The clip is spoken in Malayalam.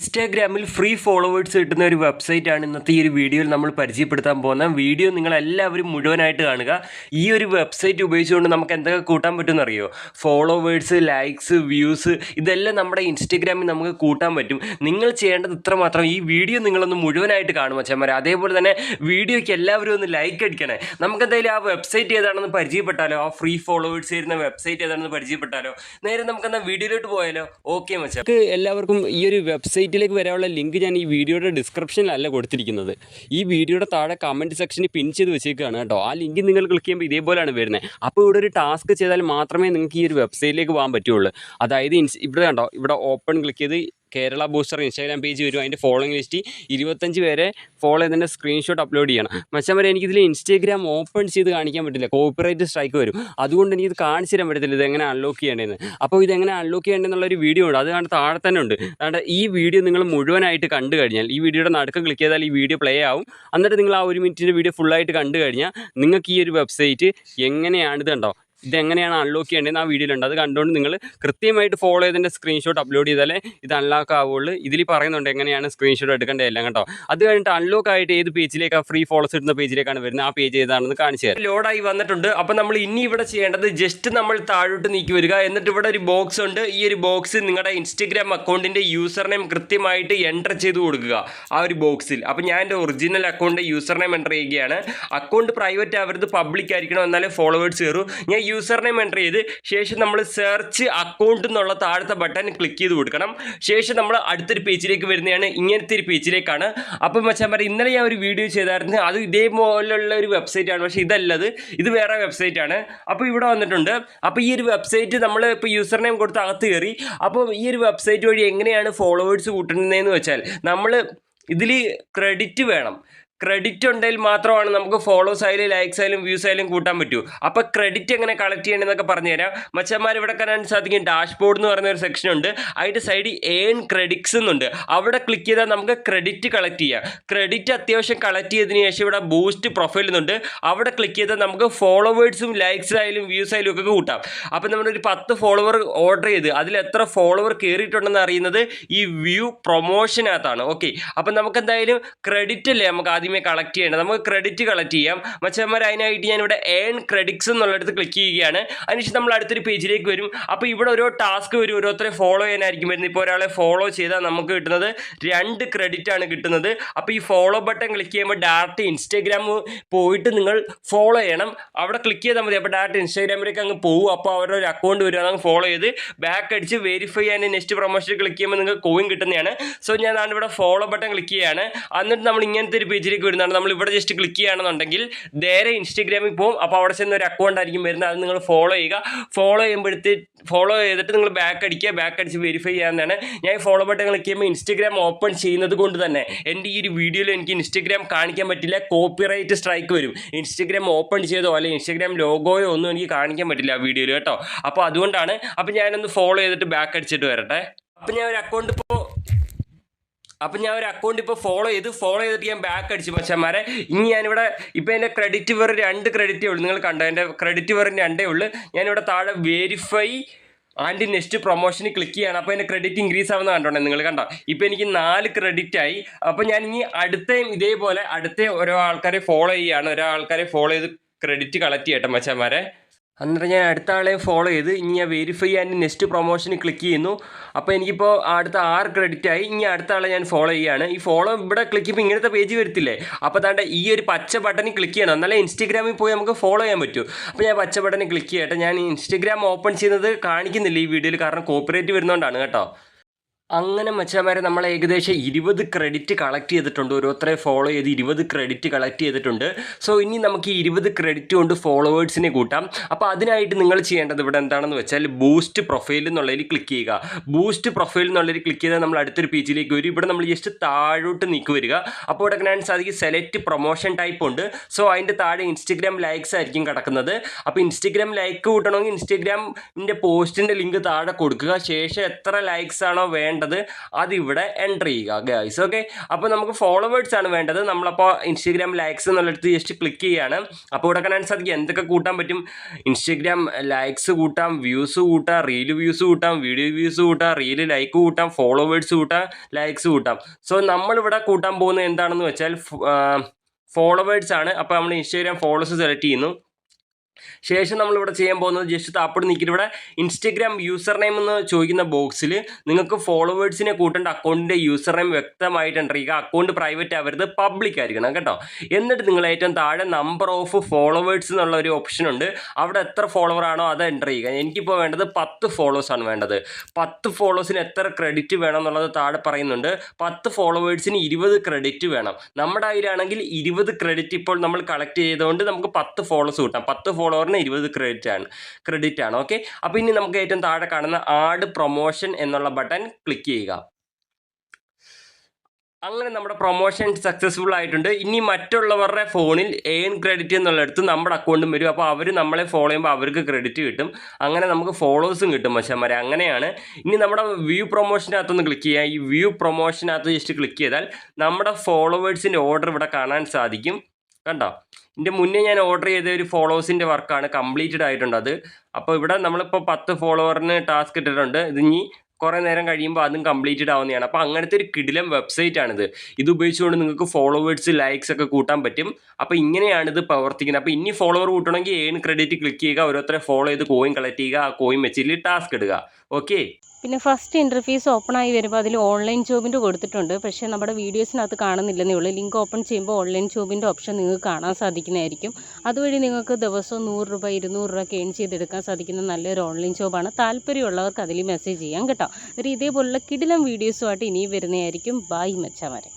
ഇൻസ്റ്റാഗ്രാമിൽ ഫ്രീ ഫോളോവേഴ്സ് കിട്ടുന്ന ഒരു വെബ്സൈറ്റാണ് ഇന്നത്തെ ഈ ഒരു വീഡിയോയിൽ നമ്മൾ പരിചയപ്പെടുത്താൻ പോകുന്ന വീഡിയോ. നിങ്ങളെല്ലാവരും മുഴുവനായിട്ട് കാണുക. ഈ ഒരു വെബ്സൈറ്റ് ഉപയോഗിച്ചുകൊണ്ട് നമുക്ക് എന്തൊക്കെ കൂട്ടാൻ പറ്റുമെന്ന് അറിയോ? ഫോളോവേഴ്സ്, ലൈക്സ്, വ്യൂസ്, ഇതെല്ലാം നമ്മുടെ ഇൻസ്റ്റാഗ്രാമിൽ നമുക്ക് കൂട്ടാൻ പറ്റും. നിങ്ങൾ ചെയ്യേണ്ടത് ഇത്രമാത്രം, ഈ വീഡിയോ നിങ്ങളൊന്ന് മുഴുവനായിട്ട് കാണും അച്ഛന്മാരെ. അതേപോലെ തന്നെ വീഡിയോയ്ക്ക് എല്ലാവരും ഒന്ന് ലൈക്ക് അടിക്കണേ. നമുക്കെന്തായാലും ആ വെബ്സൈറ്റ് ഏതാണെന്ന് പരിചയപ്പെട്ടാലോ? ആ ഫ്രീ ഫോളോവേഴ്സ് വരുന്ന വെബ്സൈറ്റ് ഏതാണെന്ന് പരിചയപ്പെട്ടാലോ? നേരെ നമുക്കെന്നാൽ വീഡിയോയിലോട്ട് പോയാലോ? ഓക്കെ മച്ചാ. എല്ലാവർക്കും ഈ ഒരു വെബ്സൈറ്റിലേക്ക് വരാനുള്ള ലിങ്ക് ഞാൻ ഈ വീഡിയോയുടെ ഡിസ്ക്രിപ്ഷനിലല്ല കൊടുത്തിരിക്കുന്നത്. ഈ വീഡിയോയുടെ താഴെ കമൻറ്റ് സെക്ഷനിൽ പിൻ ചെയ്ത് വെച്ചേക്കുകയാണ് കേട്ടോ. ആ ലിങ്ക് നിങ്ങൾ ക്ലിക്ക് ചെയ്യുമ്പോൾ ഇതേപോലെയാണ് വരുന്നത്. അപ്പോൾ ഇവിടെ ഒരു ടാസ്ക് ചെയ്താൽ മാത്രമേ നിങ്ങൾക്ക് ഈ ഒരു വെബ്സൈറ്റിലേക്ക് പോകാൻ പറ്റുള്ളൂ. അതായത് ഇവിടെ കണ്ടോ, ഇവിടെ ഓപ്പൺ ക്ലിക്ക് ചെയ്ത് കേരള ബൂസ്റ്റർ ഇൻസ്റ്റാഗ്രാം പേജ് വരും. അതിൻ്റെ ഫോളോയിങ് ലിസ്റ്റ് 25 പേരെ ഫോളോ ചെയ്തതിൻ്റെ സ്ക്രീൻഷോട്ട് അപ്ലോഡ് ചെയ്യണം. മച്ചാൻ വരെ എനിക്കിതിൽ ഇൻസ്റ്റാഗ്രാം ഓപ്പൺ ചെയ്ത് കാണിക്കാൻ പറ്റില്ല, കോപ്പിറൈറ്റ് സ്ട്രൈക്ക് വരും. അതുകൊണ്ട് എനിക്കിത് കാണിച്ചു തരാൻ പറ്റത്തില്ല ഇതെങ്ങനെ അൺലോക്ക് ചെയ്യേണ്ടതെന്ന്. അപ്പോൾ ഇതെങ്ങനെ അൺലോക്ക് ചെയ്യേണ്ടതെന്നുള്ളൊരു വീഡിയോ ഉണ്ട്, അത് കണ്ട് താഴെ തന്നെ ഉണ്ട്. അതുകൊണ്ട് ഈ വീഡിയോ നിങ്ങൾ മുഴുവനായിട്ട് കണ്ടു കഴിഞ്ഞാൽ, ഈ വീഡിയോയുടെ നടുക്ക് ക്ലിക്ക് ചെയ്താൽ ഈ വീഡിയോ പ്ലേ ആവും. എന്നിട്ട് നിങ്ങൾ ആ 1 മിനിറ്റിൻ്റെ വീഡിയോ ഫുള്ളായിട്ട് കണ്ടു കഴിഞ്ഞാൽ നിങ്ങൾക്ക് ഈ ഒരു വെബ്സൈറ്റ് എങ്ങനെയാണിത് കണ്ടോ, ഇതെങ്ങനെയാണ് അൺലോക്ക് ചെയ്യേണ്ടതെന്ന് ആ വീഡിയോയിലുണ്ട്. അത് കണ്ടുകൊണ്ട് നിങ്ങൾ കൃത്യമായിട്ട് ഫോളോ ചെയ്തതിൻ്റെ സ്ക്രീൻഷോട്ട് അപ്ലോഡ് ചെയ്താലേ ഇത് അൺലോക്ക് ആവുള്ളൂ. ഇതിൽ പറയുന്നുണ്ട് എങ്ങനെയാണ് സ്ക്രീൻഷോട്ട് എടുക്കേണ്ടത് എല്ലാം കേട്ടോ. അത് കഴിഞ്ഞിട്ട് അൺലോക്ക് ആയിട്ട് ഏത് പേജിലേക്കാണ് ഫ്രീ ഫോളോസ് ഇടുന്ന പേജിലേക്കാണ് വരുന്നത്, ആ പേജ് ഏതാണെന്ന് കാണിച്ചു തരാം. ലോഡായി വന്നിട്ടുണ്ട്. അപ്പോൾ നമ്മൾ ഇനി ഇവിടെ ചെയ്യേണ്ടത് ജസ്റ്റ് നമ്മൾ താഴോട്ട് നീക്കി വരിക. എന്നിട്ട് ഇവിടെ ഒരു ബോക്സ് ഉണ്ട്. ഈ ഒരു ബോക്സ് നിങ്ങളുടെ ഇൻസ്റ്റഗ്രാം അക്കൗണ്ടിൻ്റെ യൂസർ നെയിം കൃത്യമായിട്ട് എൻ്റർ ചെയ്ത് കൊടുക്കുക ആ ഒരു ബോക്സിൽ. അപ്പോൾ ഞാൻ എൻ്റെ original account user name enter ചെയ്യുകയാണ്. അക്കൗണ്ട് പ്രൈവറ്റ് ആവരുത്, പബ്ലിക് ആയിരിക്കണം, എന്നാലേ ഫോളോവേഴ്സ് കയറൂ. ഞാൻ യൂസർ നെയിം എൻ്റർ ചെയ്ത് ശേഷം നമ്മൾ സെർച്ച് അക്കൗണ്ട് എന്നുള്ള താഴത്തെ ബട്ടൺ ക്ലിക്ക് ചെയ്ത് കൊടുക്കണം. ശേഷം നമ്മൾ അടുത്തൊരു പേജിലേക്ക് വരുന്നതാണ്. ഇങ്ങനത്തെ ഒരു പേജിലേക്കാണ്. അപ്പം മച്ചാൻ പറയാം, ഇന്നലെ ഞാൻ ഒരു വീഡിയോ ചെയ്തായിരുന്നു, അത് ഇതേപോലുള്ള ഒരു വെബ്സൈറ്റാണ്. പക്ഷേ ഇതല്ലത്, ഇത് വേറെ വെബ്സൈറ്റാണ്. അപ്പോൾ ഇവിടെ വന്നിട്ടുണ്ട്. അപ്പോൾ ഈ ഒരു വെബ്സൈറ്റ് നമ്മൾ ഇപ്പോൾ യൂസർ നെയിം കൊടുത്ത് അകത്ത് കയറി. അപ്പോൾ ഈ ഒരു വെബ്സൈറ്റ് വഴി എങ്ങനെയാണ് ഫോളോവേഴ്സ് കൂട്ടുന്നതെന്ന് വെച്ചാൽ, നമ്മൾ ഇതിൽ ക്രെഡിറ്റ് വേണം. ക്രെഡിറ്റ് ഉണ്ടെങ്കിൽ മാത്രമാണ് നമുക്ക് ഫോളോസ് ആയാലും ലൈക്സ് ആയാലും വ്യൂസ് ആയാലും കൂട്ടാൻ പറ്റൂ. അപ്പോൾ ക്രെഡിറ്റ് എങ്ങനെ കളക്ട് ചെയ്യണമെന്നൊക്കെ പറഞ്ഞു തരാം. മച്ചന്മാർ ഇവിടെ കാണാൻ സാധിക്കും ഡാഷ്ബോർഡ് എന്ന് പറയുന്ന ഒരു സെക്ഷൻ ഉണ്ട്. അതിൻ്റെ സൈഡിൽ ഏൺ ക്രെഡിറ്റ്സ് എന്നുണ്ട്. അവിടെ ക്ലിക്ക് ചെയ്താൽ നമുക്ക് ക്രെഡിറ്റ് കളക്ട് ചെയ്യാം. ക്രെഡിറ്റ് അത്യാവശ്യം കളക്ട് ചെയ്തതിന് ശേഷം ഇവിടെ ബൂസ്റ്റ് പ്രൊഫൈൽ എന്നുണ്ട്. അവിടെ ക്ലിക്ക് ചെയ്താൽ നമുക്ക് ഫോളോവേഴ്സും ലൈക്സ് ആയാലും വ്യൂസ് ആയാലും ഒക്കെ കൂട്ടാം. അപ്പോൾ നമ്മളൊരു 10 ഫോളോവർ ഓർഡർ ചെയ്ത് അതിൽ എത്ര ഫോളോവർ കയറിയിട്ടുണ്ടെന്ന് അറിയുന്നത് ഈ വ്യൂ പ്രൊമോഷനകത്താണ്. ഓക്കെ, അപ്പോൾ നമുക്ക് എന്തായാലും ക്രെഡിറ്റ് അല്ലേ നമുക്ക് ആദ്യം കളക്ട് ചെയ്യേണ്ടത്. നമുക്ക് ക്രെഡിറ്റ് കളക്ട് ചെയ്യാം മച്ചന്മാർ. അതിനായിട്ട് ഞാൻ ഇവിടെ ഏൺ ക്രെഡിറ്റ്സ് എന്നുള്ളിടത്ത് ക്ലിക്ക് ചെയ്യുകയാണ്. അതിനുശേഷം നമ്മൾ അടുത്തൊരു പേജിലേക്ക് വരും. അപ്പോൾ ഇവിടെ ഓരോ ടാസ്ക് വരും, ഓരോരുത്തരെ ഫോളോ ചെയ്യാനായിരിക്കും വരുന്നത്. ഇപ്പോൾ ഒരാളെ ഫോളോ ചെയ്താൽ നമുക്ക് കിട്ടുന്നത് 2 ക്രെഡിറ്റ് ആണ് കിട്ടുന്നത്. അപ്പോൾ ഈ ഫോളോ ബട്ടൺ ക്ലിക്ക് ചെയ്യുമ്പോൾ ഡയറക്റ്റ് ഇൻസ്റ്റാഗ്രാം പോയിട്ട് നിങ്ങൾ ഫോളോ ചെയ്യണം. അവിടെ ക്ലിക്ക് ചെയ്താൽ മതി. അപ്പോൾ ഡയറക്റ്റ് ഇൻസ്റ്റാഗ്രാമിലേക്ക് അങ്ങ് പോകും. അപ്പോൾ അവരുടെ ഒരു അക്കൗണ്ട് വരും, അതങ്ങ് ഫോളോ ചെയ്ത് ബാക്ക് അടിച്ച് വെരിഫൈ ചെയ്യാൻ നെക്സ്റ്റ് പ്രൊമോഷൻ ക്ലിക്ക് ചെയ്യുമ്പോൾ നിങ്ങൾക്ക് കോയിൻ കിട്ടുന്നതാണ്. സോ ഞാൻ ഇവിടെ ഫോളോ ബട്ടൺ ക്ലിക്ക് ചെയ്യുകയാണ്. എന്നിട്ട് നമ്മൾ ഇങ്ങനത്തെ ഒരു പേജിലേക്ക് വരുന്നതാണ്. നമ്മൾ ഇവിടെ ജസ്റ്റ് ക്ലിക്ക് ചെയ്യുകയാണെന്നുണ്ടെങ്കിൽ നേരെ ഇൻസ്റ്റാഗ്രാമിൽ പോകും. അപ്പോൾ അവിടെ ചെന്ന് ഒരു അക്കൗണ്ട് ആയിരിക്കും വരുന്നത്, അത് നിങ്ങൾ ഫോളോ ചെയ്യുക. ഫോളോ ചെയ്തിട്ട് നിങ്ങൾ ബാക്ക് അടിക്കുക, ബാക്ക് അടിച്ച് വെരിഫൈ ചെയ്യാവുന്നതാണ്. ഞാൻ ഫോളോ ബട്ടൺ ക്ലിക്ക് ചെയ്യുമ്പോൾ ഇൻസ്റ്റാഗ്രാം ഓപ്പൺ ചെയ്യുന്നത് കൊണ്ട് തന്നെ എൻ്റെ ഈ ഒരു വീഡിയോയിൽ എനിക്ക് ഇൻസ്റ്റാഗ്രാം കാണിക്കാൻ പറ്റില്ല, കോപ്പിറൈറ്റ് സ്ട്രൈക്ക് വരും. ഇൻസ്റ്റാഗ്രാം ഓപ്പൺ ചെയ്തോ അല്ലെങ്കിൽ ഇൻസ്റ്റാഗ്രാം ലോഗോയോ ഒന്നും എനിക്ക് കാണിക്കാൻ പറ്റില്ല ആ വീഡിയോയിൽ കേട്ടോ. അപ്പോൾ അതുകൊണ്ടാണ്. അപ്പോൾ ഞാനൊന്ന് ഫോളോ ചെയ്തിട്ട് ബാക്ക് അടിച്ചിട്ട് വരട്ടെ. അപ്പോൾ ഞാൻ ഒരു അക്കൗണ്ട് ഇപ്പോൾ ഫോളോ ചെയ്തിട്ട് ഞാൻ ബാക്ക് അടിച്ചു മച്ചന്മാരെ. ഇനി ഞാനിവിടെ ഇപ്പോൾ എൻ്റെ ക്രെഡിറ്റ് വെറും 2 ക്രെഡിറ്റേ ഉള്ളൂ. നിങ്ങൾ കണ്ടോ, എൻ്റെ ക്രെഡിറ്റ് വെറും 2 ഉള്ളൂ. ഞാനിവിടെ താഴെ വെരിഫൈ ആൻഡ് നെക്സ്റ്റ് പ്രൊമോഷന് ക്ലിക്ക് ചെയ്യണം. അപ്പോൾ എൻ്റെ ക്രെഡിറ്റ് ഇൻക്രീസ് ആവുന്ന കണ്ടോണ്ടേ, നിങ്ങൾ കണ്ടോ. ഇപ്പോൾ എനിക്ക് 4 ക്രെഡിറ്റ് ആയി. അപ്പോൾ ഞാൻ ഇനി ഇതേപോലെ ഓരോ ആൾക്കാരെ ഫോളോ ചെയ്യുകയാണ്. ആൾക്കാരെ ഫോളോ ചെയ്ത് ക്രെഡിറ്റ് കളക്ട് ചെയ്യട്ടെ മച്ചന്മാരെ. എന്നിട്ട് ഞാൻ അടുത്ത ആളെ ഫോളോ ചെയ്ത് ഇനി ഞാൻ വെരിഫൈ ആൻഡ് നെക്സ്റ്റ് പ്രൊമോഷന് ക്ലിക്ക് ചെയ്യുന്നു. അപ്പോൾ എനിക്കിപ്പോൾ അടുത്ത 6 ക്രെഡിറ്റ് ആയി. ഇനി അടുത്ത ആളെ ഞാൻ ഫോളോ ചെയ്യുകയാണ്. ഈ ഫോളോ ഇവിടെ ക്ലിക്ക് ചെയ്യുമ്പോൾ ഇങ്ങനത്തെ പേജ് വരത്തില്ലേ. അപ്പോൾ താണ്ട ഈ ഒരു പച്ച ബട്ടണിൽ ക്ലിക്ക് ചെയ്യണം, എന്നാലേ ഇൻസ്റ്റാഗ്രാമിൽ പോയി നമുക്ക് ഫോളോ ചെയ്യാൻ പറ്റൂ. അപ്പോൾ ഞാൻ പച്ച ബട്ടണിൽ ക്ലിക്ക് ചെയ്യട്ടെ. ഞാൻ ഇൻസ്റ്റാഗ്രാം ഓപ്പൺ ചെയ്യുന്നത് കാണിക്കുന്നില്ല ഈ വീഡിയോയിൽ, കാരണം കോപ്പിറൈറ്റ് വരുന്നതുകൊണ്ടാണ് കേട്ടോ. അങ്ങനെ മച്ചാന്മാരെ നമ്മൾ ഏകദേശം 20 ക്രെഡിറ്റ് കളക്ട് ചെയ്തിട്ടുണ്ട്. ഓരോരുത്തരെ ഫോളോ ചെയ്ത് 20 ക്രെഡിറ്റ് കളക്ട് ചെയ്തിട്ടുണ്ട്. സോ ഇനി നമുക്ക് 20 ക്രെഡിറ്റ് കൊണ്ട് ഫോളോവേഴ്സിനെ കൂട്ടാം. അപ്പോൾ അതിനായിട്ട് നിങ്ങൾ ചെയ്യേണ്ടത് ഇവിടെ എന്താണെന്ന് വെച്ചാൽ ബൂസ്റ്റ് പ്രൊഫൈൽ എന്നുള്ളതിൽ ക്ലിക്ക് ചെയ്യുക. ബൂസ്റ്റ് പ്രൊഫൈൽ എന്നുള്ളതിൽ ക്ലിക്ക് ചെയ്താൽ നമ്മൾ അടുത്തൊരു പേജിലേക്ക് വരും. ഇവിടെ നമ്മൾ ജസ്റ്റ് താഴോട്ട് നീക്കി വരിക. അപ്പോൾ ഇവിടെ കാണാൻ സാധിക്കും സെലക്ട് പ്രൊമോഷൻ ടൈപ്പ് ഉണ്ട്. സോ അതിൻ്റെ താഴെ ഇൻസ്റ്റഗ്രാം ലൈക്സ് ആയിരിക്കും കിടക്കുന്നത്. അപ്പോൾ ഇൻസ്റ്റഗ്രാം ലൈക്ക് കൂട്ടണമെങ്കിൽ ഇൻസ്റ്റഗ്രാമിൻ്റെ പോസ്റ്റിൻ്റെ ലിങ്ക് താഴെ കൊടുക്കുക. ശേഷം എത്ര ലൈക്സ് ആണോ വേണ്ടത് ചെയ്യേണ്ടത് അതിവിടെ എൻ്റർ ചെയ്യുക ഗൈസ്. ഓക്കെ, അപ്പോൾ നമുക്ക് ഫോളോവേഴ്സ് ആണ് വേണ്ടത്. നമ്മളപ്പോൾ ഇൻസ്റ്റഗ്രാം ലൈക്സ് എന്നുള്ളിടത്ത് ജസ്റ്റ് ക്ലിക്ക് ചെയ്യുകയാണ്. അപ്പോൾ ഇവിടെ കാണാൻ സാധിക്കും എന്തൊക്കെ കൂട്ടാൻ പറ്റും. ഇൻസ്റ്റഗ്രാം ലൈക്സ് കൂട്ടാം, വ്യൂസ് കൂട്ടാം, റീല് വ്യൂസ് കൂട്ടാം, വീഡിയോ വ്യൂസ് കൂട്ടാം, റീല് ലൈക്ക് കൂട്ടാം, ഫോളോവേഴ്സ് കൂട്ടാം, ലൈക്സ് കൂട്ടാം. സോ നമ്മളിവിടെ കൂട്ടാൻ പോകുന്നത് എന്താണെന്ന് വെച്ചാൽ ഫോളോവേഴ്സ് ആണ്. അപ്പോൾ നമ്മൾ ഇൻസ്റ്റഗ്രാം ഫോളോവേഴ്സ് സെലക്ട് ചെയ്യുന്നു. ശേഷം നമ്മളിവിടെ ചെയ്യാൻ പോകുന്നത് ജസ്റ്റ് താപ്പോട്ട് നിൽക്കിയിട്ട് ഇവിടെ ഇൻസ്റ്റഗ്രാം യൂസർ നെയിം എന്ന് ചോദിക്കുന്ന ബോക്സിൽ നിങ്ങൾക്ക് ഫോളോവേഴ്സിനെ കൂട്ടേണ്ട അക്കൗണ്ടിൻ്റെ യൂസർ നെയിം വ്യക്തമായിട്ട് എൻ്റർ ചെയ്യുക. അക്കൗണ്ട് പ്രൈവറ്റ് ആവരുത്, പബ്ലിക് ആയിരിക്കണം കേട്ടോ. എന്നിട്ട് നിങ്ങൾ ഏറ്റവും താഴെ നമ്പർ ഓഫ് ഫോളോവേഴ്സ് എന്നുള്ള ഒരു ഓപ്ഷൻ ഉണ്ട്. അവിടെ എത്ര ഫോളോവർ ആണോ അത് എൻ്റർ ചെയ്യുക. എനിക്കിപ്പോൾ വേണ്ടത് 10 ഫോളോവേഴ്സാണ് വേണ്ടത്. 10 ഫോളോവേഴ്സിന് എത്ര ക്രെഡിറ്റ് വേണം എന്നുള്ളത് താഴെ പറയുന്നുണ്ട്. 10 ഫോളോവേഴ്സിന് 20 ക്രെഡിറ്റ് വേണം. നമ്മുടെ കയ്യിലാണെങ്കിൽ 20 ക്രെഡിറ്റ് ഇപ്പോൾ നമ്മൾ കളക്ട് ചെയ്തുകൊണ്ട് നമുക്ക് 10 ഫോളോവേഴ്സ് കൂട്ടാം. 10 ഫോളോവറിന് 20 ക്രെഡിറ്റ് ആണ്. ഓക്കെ, അപ്പോൾ ഇനി നമുക്ക് ഏറ്റവും താഴെ കാണുന്ന ആഡ് പ്രൊമോഷൻ എന്നുള്ള ബട്ടൺ ക്ലിക്ക് ചെയ്യുക. അങ്ങനെ നമ്മുടെ പ്രൊമോഷൻ സക്സസ്ഫുൾ ആയിട്ടുണ്ട്. ഇനി മറ്റുള്ളവരുടെ ഫോണിൽ ഏൺ ക്രെഡിറ്റ് എന്നുള്ളിടത്ത് നമ്മുടെ അക്കൗണ്ടും വരും. അപ്പോൾ അവർ നമ്മളെ ഫോളോ ചെയ്യുമ്പോൾ അവർക്ക് ക്രെഡിറ്റ് കിട്ടും. അങ്ങനെ നമുക്ക് ഫോളോവേഴ്സും കിട്ടും മച്ചാന്മാരെ. അങ്ങനെയാണ്. ഇനി നമ്മുടെ വ്യൂ പ്രൊമോഷനകത്തൊന്ന് ക്ലിക്ക് ചെയ്യുക. ഈ വ്യൂ പ്രൊമോഷനകത്ത് ജസ്റ്റ് ക്ലിക്ക് ചെയ്താൽ നമ്മുടെ ഫോളോവേഴ്സിൻ്റെ ഓർഡർ ഇവിടെ കാണാൻ സാധിക്കും. കണ്ടോ, ഇതിൻ്റെ മുന്നേ ഞാൻ ഓർഡർ ചെയ്ത ഒരു ഫോളോവേഴ്സിൻ്റെ വർക്കാണ്, കംപ്ലീറ്റഡ് ആയിട്ടുണ്ട് അത്. അപ്പോൾ ഇവിടെ നമ്മളിപ്പോൾ 10 ഫോളോവറിന് ടാസ്ക് ഇട്ടിട്ടുണ്ട്. ഇത് ഇനി കുറേ നേരം കഴിയുമ്പോൾ അതും കംപ്ലീറ്റഡ് ആവുന്നതാണ്. അപ്പോൾ അങ്ങനത്തെ ഒരു കിടിലം വെബ്സൈറ്റ് ആണിത്. ഇത് ഉപയോഗിച്ചുകൊണ്ട് നിങ്ങൾക്ക് ഫോളോവേഴ്സ് ലൈക്സ് ഒക്കെ കൂട്ടാൻ പറ്റും. അപ്പോൾ ഇങ്ങനെയാണിത് പ്രവർത്തിക്കുന്നത്. അപ്പോൾ ഇനി ഫോളോവർ കൂട്ടണമെങ്കിൽ ഏൺ ക്രെഡിറ്റ് ക്ലിക്ക് ചെയ്യുക, ഓരോരുത്തരെ ഫോളോ ചെയ്ത് കോയിൻ കളക്ട് ചെയ്യുക, ആ കോയിൻ വെച്ചിട്ട് ടാസ്ക് ഇടുക. ഓക്കെ, പിന്നെ ഫസ്റ്റ് ഇൻ്റർഫേസ് ഓപ്പൺ ആയി വരുമ്പോൾ അതിൽ ഓൺലൈൻ ജോബിൻ്റെ കൊടുത്തിട്ടുണ്ട്. പക്ഷേ നമ്മുടെ വീഡിയോസിനകത്ത് കാണുന്നില്ലെന്നേ ഉള്ളൂ. ലിങ്ക് ഓപ്പൺ ചെയ്യുമ്പോൾ ഓൺലൈൻ ജോബിൻ്റെ ഓപ്ഷൻ നിങ്ങൾക്ക് കാണാൻ സാധിക്കുന്നതായിരിക്കും. അതുവഴി നിങ്ങൾക്ക് ദിവസവും 100 രൂപ 200 രൂപ ഏൺ ചെയ്തെടുക്കാൻ സാധിക്കുന്ന നല്ലൊരു ഓൺലൈൻ ജോബാണ്. താല്പര്യമുള്ളവർക്ക് അതിൽ മെസ്സേജ് ചെയ്യാം കേട്ടോ. ഇതേപോലുള്ള കിടിലം വീഡിയോസുമായിട്ട് ഇനിയും വരുന്നതായിരിക്കും. ബൈ മച്ചാമാരെ.